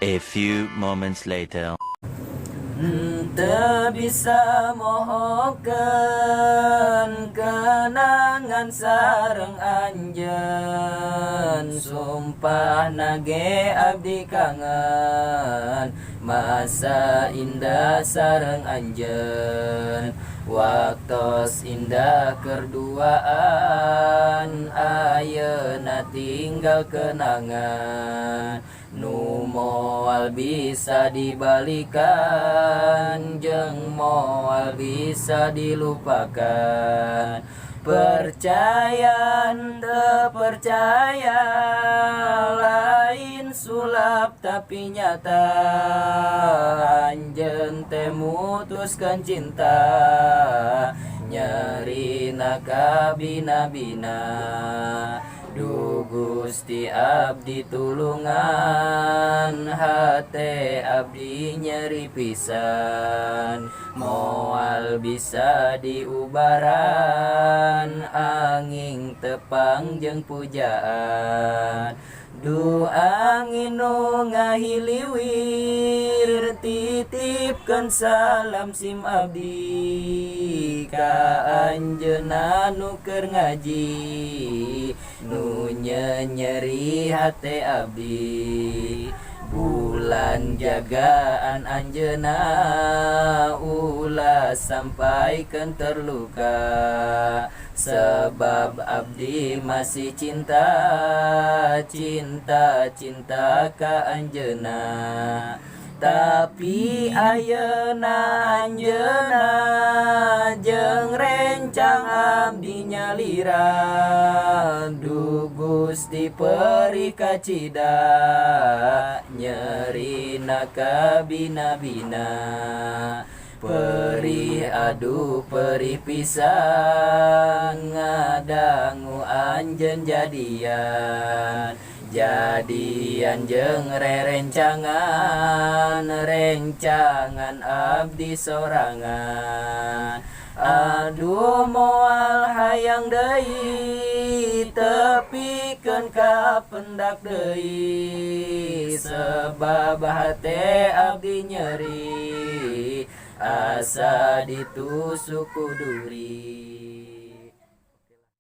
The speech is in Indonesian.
A few moments later. Teu bisa mohokeun kenangan sareng anjeun, sumpah nage abdi kangen masa indah sareng anjeun. Waktos indah kerduaan, ayeuna tinggal kenangan nu moal bisa dibalikan jeung moal bisa dilupakan. Percaya teu percaya lain sulap tapi nyata, anjeun teh mutuskeun cinta nyarina kabina-bina. Duh Gusti abdi tulungan, hate abdi nyeri pisan, moal bisa diubaran angin tepang jeung pujaan. Duh angin nu ngahiliwir, titipkeun salam sim abdi ka anjeunna nu keur ngaji, nu nyeri hate abdi. Bulan jagaan anjeunna ulah sampaikeun terluka, sebab abdi masih cinta ka anjeunna. Tapi ayeuna anjeunna jeung rencang abdi nyalira, duh Gusti peri kacida nyerina kabina-bina. Perih aduh perih pisan ngadangu anjeun jadian jeung rencangan abdi sorangan. Aduh moal hayang deui tepikeun ka pendak deui, sebab hate abdi nyeri asa ditusuk ku duri.